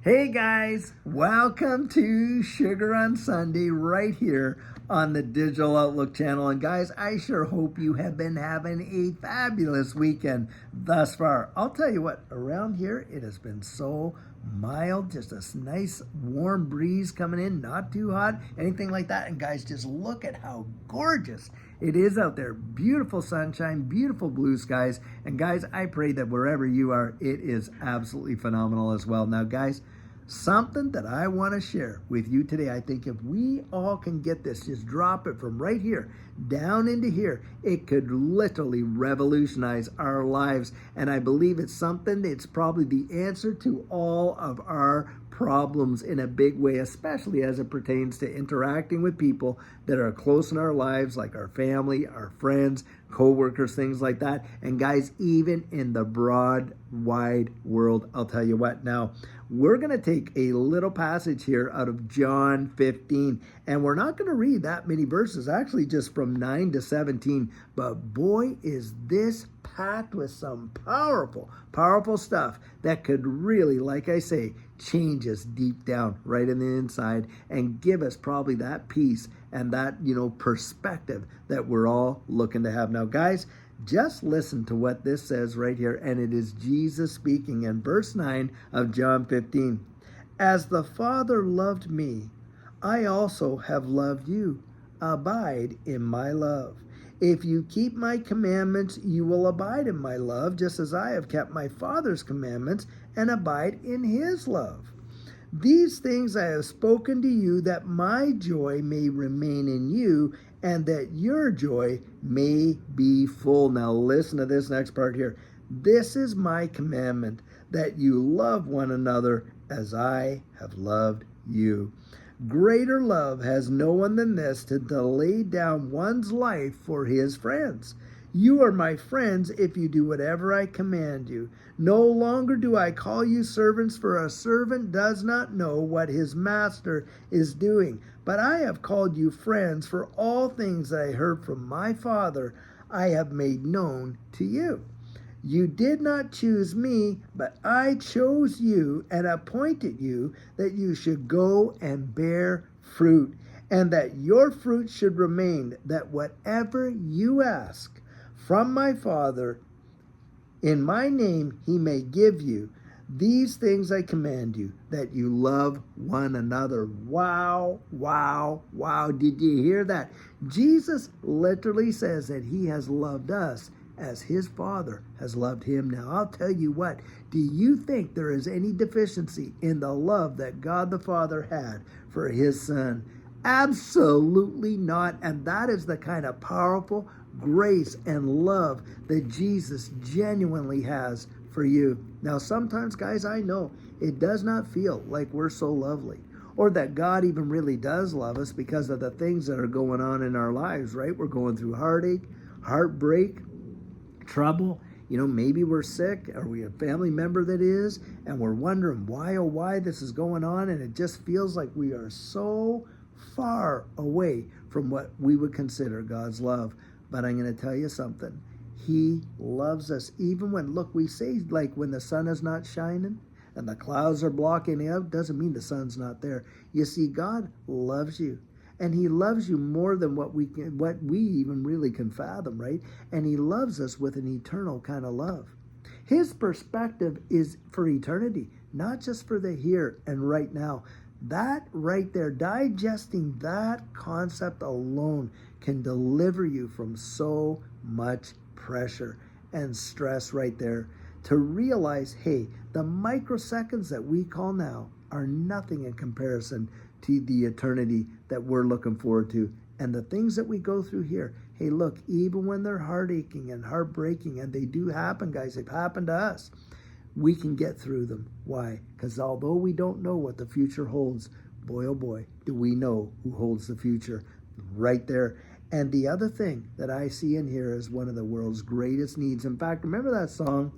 Hey guys, welcome to Sugar on Sunday right here on the Digital Outlook channel. And guys, I sure hope you have been having a fabulous weekend thus far. I'll tell you what, around here it has been so mild, just a nice warm breeze coming in, not too hot, anything like that. And guys, just look at how gorgeous it is out there. Beautiful sunshine, beautiful blue skies. And guys, I pray that wherever you are, it is absolutely phenomenal as well. Now guys, something that I want to share with you today. I think if we all can get this, just drop it from right here down into here, it could literally revolutionize our lives. And I believe it's something, it's probably the answer to all of our problems in a big way, especially as it pertains to interacting with people that are close in our lives, like our family, our friends, co-workers, things like that. And guys, even in the broad, wide world, I'll tell you what. Now, we're going to take a little passage here out of John 15, and we're not going to read that many verses, actually just from 9 to 17, but boy, is this packed with some powerful, powerful stuff that could really, like I say, change us deep down right in the inside and give us probably that peace and that, perspective that we're all looking to have. Now, guys, just listen to what this says right here, and it is Jesus speaking in verse 9 of John 15. As the Father loved me, I also have loved you. Abide in my love. If you keep my commandments, you will abide in my love, just as I have kept my Father's commandments and abide in his love. These things I have spoken to you, that my joy may remain in you, and that your joy may be full. Now listen to this next part here. This is my commandment, that you love one another as I have loved you. Greater love has no one than this, to lay down one's life for his friends. You are my friends if you do whatever I command you. No longer do I call you servants, for a servant does not know what his master is doing. But I have called you friends, for all things that I heard from my Father I have made known to you. You did not choose me, but I chose you and appointed you that you should go and bear fruit, and that your fruit should remain, that whatever you ask from my Father in my name he may give you. These things I command you, that you love one another. Wow, wow, wow. Did you hear that? Jesus literally says that he has loved us as his Father has loved him. Now, I'll tell you what, do you think there is any deficiency in the love that God the Father had for his Son? Absolutely not. And that is the kind of powerful grace and love that Jesus genuinely has for you. Now, sometimes, guys, I know it does not feel like we're so lovely, or that God even really does love us because of the things that are going on in our lives, right? We're going through heartache, heartbreak, trouble. Maybe we're sick, or we have a family member that is, and we're wondering why, oh, why this is going on, and it just feels like we are so far away from what we would consider God's love. But I'm going to tell you something. He loves us even when, look, we say like when the sun is not shining and the clouds are blocking it out, doesn't mean the sun's not there. You see, God loves you. And he loves you more than what we even really can fathom, right? And he loves us with an eternal kind of love. His perspective is for eternity, not just for the here and right now. That right there, digesting that concept alone can deliver you from so much pressure and stress right there, to realize, hey, the microseconds that we call now are nothing in comparison to the eternity that we're looking forward to. And the things that we go through here, hey, look, even when they're heartaching and heartbreaking, and they do happen, guys, they've happened to us, we can get through them. Why? Because although we don't know what the future holds, boy, oh boy, do we know who holds the future right there. And the other thing that I see in here is one of the world's greatest needs. In fact, remember that song?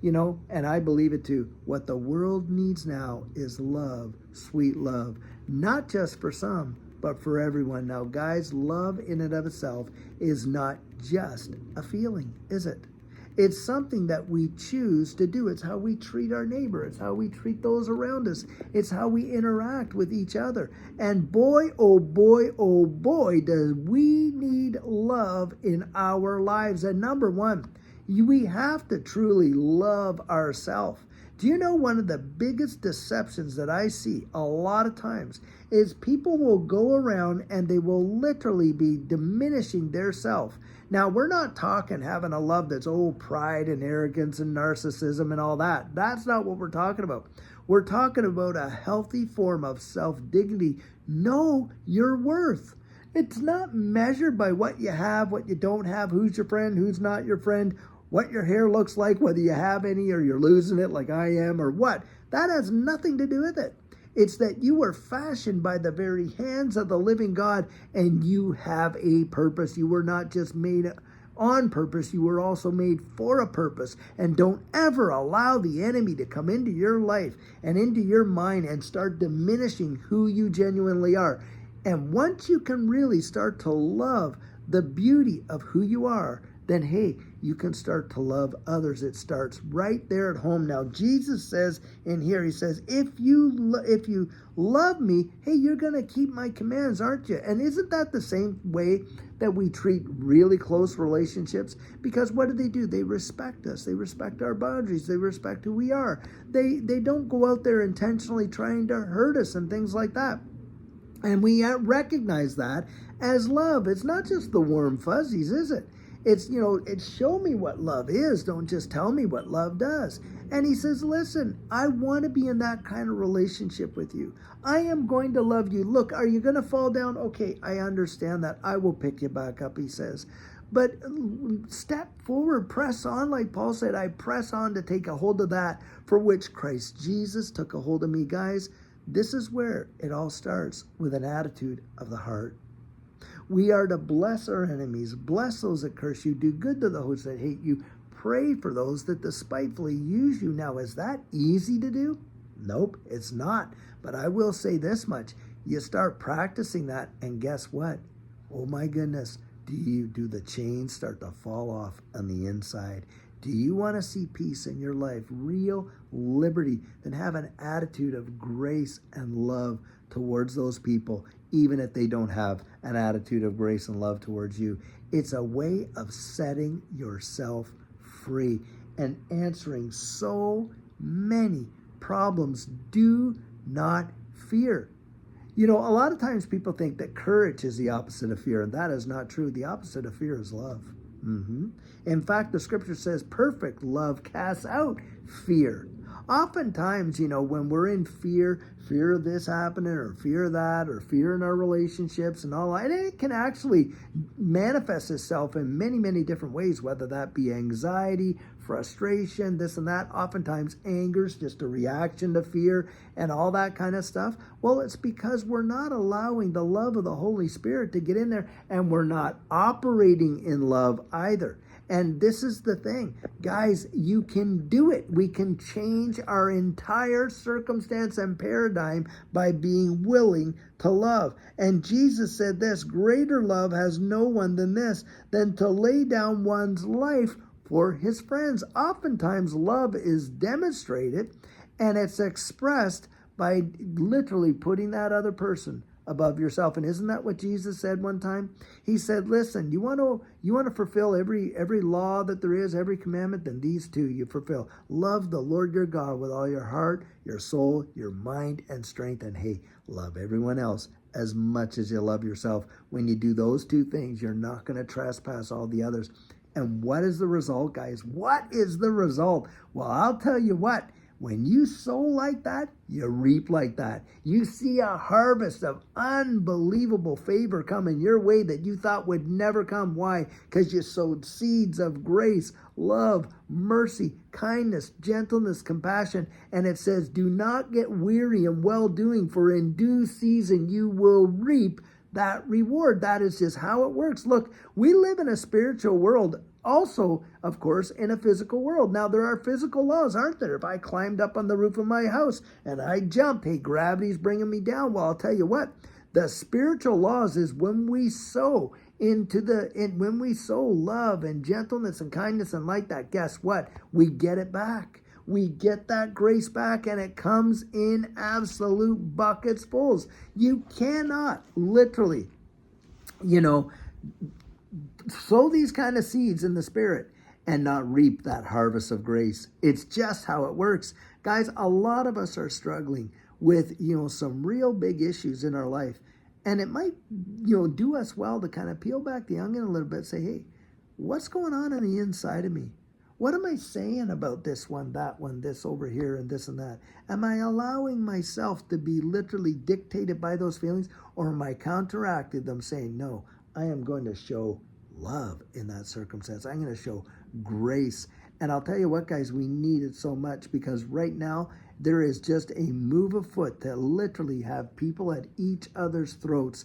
And I believe it too. What the world needs now is love, sweet love, not just for some, but for everyone. Now, guys, love in and of itself is not just a feeling, is it? It's something that we choose to do. It's how we treat our neighbor. It's how we treat those around us. It's how we interact with each other. And boy, oh boy, does we need love in our lives. And number one, we have to truly love ourselves. Do you know one of the biggest deceptions that I see a lot of times is people will go around and they will literally be diminishing their self. Now, we're not talking having a love that's pride and arrogance and narcissism and all that. That's not what we're talking about. We're talking about a healthy form of self-dignity. Know your worth. It's not measured by what you have, what you don't have, who's your friend, who's not your friend, what your hair looks like, whether you have any or you're losing it like I am or what. That has nothing to do with it. It's that you were fashioned by the very hands of the living God, and you have a purpose. You were not just made on purpose, you were also made for a purpose. And don't ever allow the enemy to come into your life and into your mind and start diminishing who you genuinely are. And once you can really start to love the beauty of who you are, then hey, you can start to love others. It starts right there at home. Now, Jesus says in here, he says, if you love me, hey, you're going to keep my commands, aren't you? And isn't that the same way that we treat really close relationships? Because what do? They respect us. They respect our boundaries. They respect who we are. They don't go out there intentionally trying to hurt us and things like that. And we recognize that as love. It's not just the warm fuzzies, is it? It's show me what love is. Don't just tell me what love does. And he says, listen, I want to be in that kind of relationship with you. I am going to love you. Look, are you going to fall down? Okay, I understand that. I will pick you back up, he says. But step forward, press on. Like Paul said, I press on to take a hold of that for which Christ Jesus took a hold of me. Guys, this is where it all starts, with an attitude of the heart. We are to bless our enemies, bless those that curse you, do good to those that hate you, pray for those that despitefully use you. Now, is that easy to do? Nope, it's not. But I will say this much. You start practicing that, and guess what? Oh my goodness, do the chains start to fall off on the inside? Do you want to see peace in your life, real liberty, then have an attitude of grace and love towards those people, even if they don't have an attitude of grace and love towards you? It's a way of setting yourself free and answering so many problems. Do not fear. A lot of times people think that courage is the opposite of fear, and that is not true. The opposite of fear is love. In fact, the scripture says perfect love casts out fear. Oftentimes, when we're in fear of this happening or fear of that or fear in our relationships and all that, and it can actually manifest itself in many, many different ways, whether that be anxiety, frustration, this and that. Oftentimes anger is just a reaction to fear and all that kind of stuff. Well, it's because we're not allowing the love of the Holy Spirit to get in there, and we're not operating in love either. And this is the thing, guys, you can do it. We can change our entire circumstance and paradigm by being willing to love. And Jesus said this, greater love has no one than this, than to lay down one's life for his friends. Oftentimes love is demonstrated and it's expressed by literally putting that other person above yourself. And isn't that what Jesus said one time? He said, listen, you want to fulfill every law that there is, every commandment, then these two you fulfill. Love the Lord your God with all your heart, your soul, your mind, and strength. And hey, love everyone else as much as you love yourself. When you do those two things, you're not going to trespass all the others. And what is the result, guys? What is the result? Well, I'll tell you what. When you sow like that, you reap like that. You see a harvest of unbelievable favor coming your way that you thought would never come. Why? Because you sowed seeds of grace, love, mercy, kindness, gentleness, compassion. And it says, do not get weary in well-doing, for in due season you will reap that reward. That is just how it works. Look, we live in a spiritual world, also, of course, in a physical world. Now, there are physical laws, aren't there? If I climbed up on the roof of my house and I jumped, hey, gravity's bringing me down. Well, I'll tell you what, the spiritual laws is when we sow when we sow love and gentleness and kindness and like that, guess what? We get it back. We get that grace back, and it comes in absolute buckets fulls. You cannot literally, sow these kind of seeds in the Spirit and not reap that harvest of grace. It's just how it works. Guys, a lot of us are struggling with, some real big issues in our life. And it might, do us well to kind of peel back the onion a little bit, say, hey, what's going on the inside of me? What am I saying about this one, that one, this over here, and this and that? Am I allowing myself to be literally dictated by those feelings, or am I counteracting them saying, no, I am going to show love in that circumstance. I'm going to show grace. And I'll tell you what, guys, we need it so much, because right now there is just a move afoot to literally have people at each other's throats,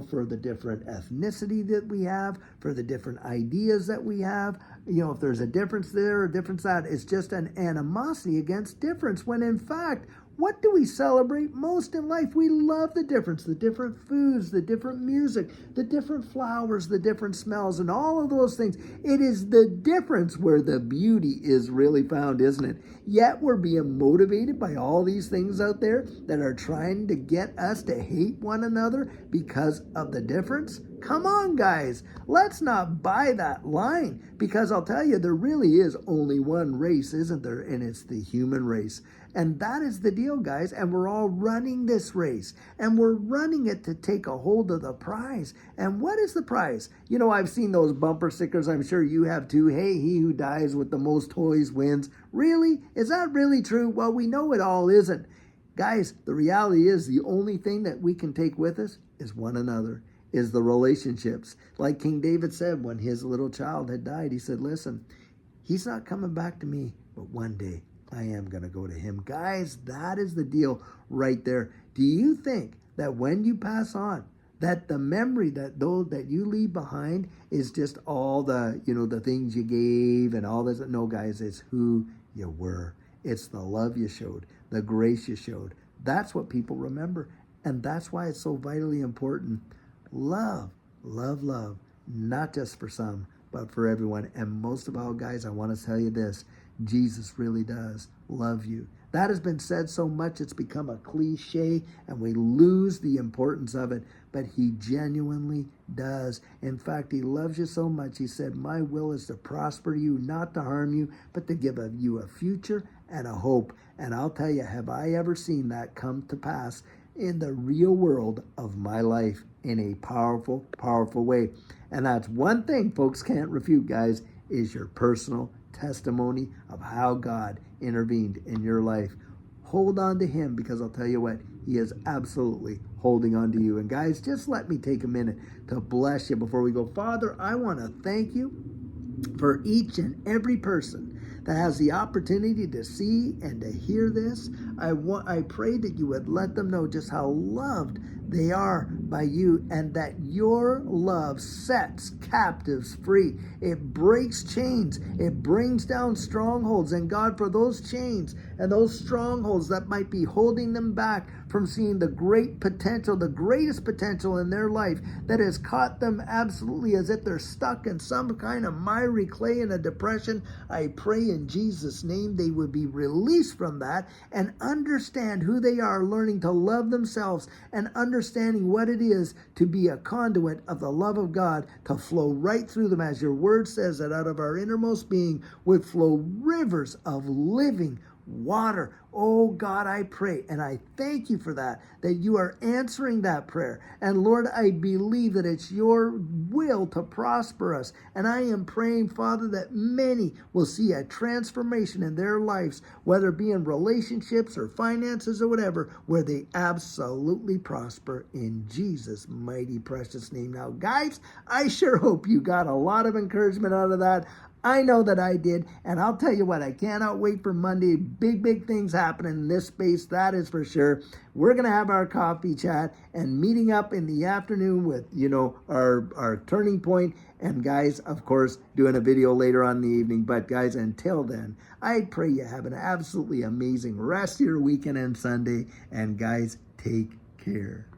for the different ethnicity that we have, for the different ideas that we have. If there's a difference there, a difference that, it's just an animosity against difference, when in fact, what do we celebrate most in life? We love the difference, the different foods, the different music, the different flowers, the different smells, and all of those things. It is the difference where the beauty is really found, isn't it? Yet we're being motivated by all these things out there that are trying to get us to hate one another because of the difference. Come on, guys. Let's not buy that line, because I'll tell you, there really is only one race, isn't there? And it's the human race. And that is the deal, guys. And we're all running this race, and we're running it to take a hold of the prize. And what is the prize? I've seen those bumper stickers. I'm sure you have too. Hey, he who dies with the most toys wins. Really? Is that really true? Well, we know it all isn't. Guys, the reality is the only thing that we can take with us is one another, is the relationships. Like King David said when his little child had died, he said, listen, he's not coming back to me, but one day I am going to go to him. Guys, that is the deal right there. Do you think that when you pass on, that the memory that you leave behind is just all the, the things you gave and all this? No, guys, it's who you were. It's the love you showed, the grace you showed. That's what people remember. And that's why it's so vitally important. Love, love, love, not just for some, but for everyone. And most of all, guys, I want to tell you this. Jesus really does love you. That has been said so much, it's become a cliche, and we lose the importance of it. But he genuinely does. In fact, he loves you so much, he said, my will is to prosper you, not to harm you, but to give you a future and a hope. And I'll tell you, have I ever seen that come to pass in the real world of my life in a powerful, powerful way. And that's one thing folks can't refute, guys, is your personal testimony of how God intervened in your life. Hold on to him, because I'll tell you what, he is absolutely holding on to you. And guys, just let me take a minute to bless you before we go. Father, I want to thank you for each and every person that has the opportunity to see and to hear this. I pray that you would let them know just how loved they are by you, and that your love sets captives free. It breaks chains. It brings down strongholds. And God, for those chains and those strongholds that might be holding them back from seeing the great potential, the greatest potential in their life that has caught them absolutely as if they're stuck in some kind of miry clay in a depression, I pray in Jesus' name they would be released from that and understand who they are, learning to love themselves and understanding what it is to be a conduit of the love of God to flow right through them, as your word says that out of our innermost being would flow rivers of living water. Oh God, I pray and I thank you for that you are answering that prayer. And Lord, I believe that it's your will to prosper us. And I am praying, Father, that many will see a transformation in their lives, whether it be in relationships or finances or whatever, where they absolutely prosper in Jesus' mighty precious name. Now, guys, I sure hope you got a lot of encouragement out of that. I know that I did, and I'll tell you what, I cannot wait for Monday. Big things happening in this space, that is for sure. We're going to have our coffee chat and meeting up in the afternoon with, our turning point. And guys, of course, doing a video later on in the evening. But guys, until then, I pray you have an absolutely amazing rest of your weekend and Sunday. And guys, take care.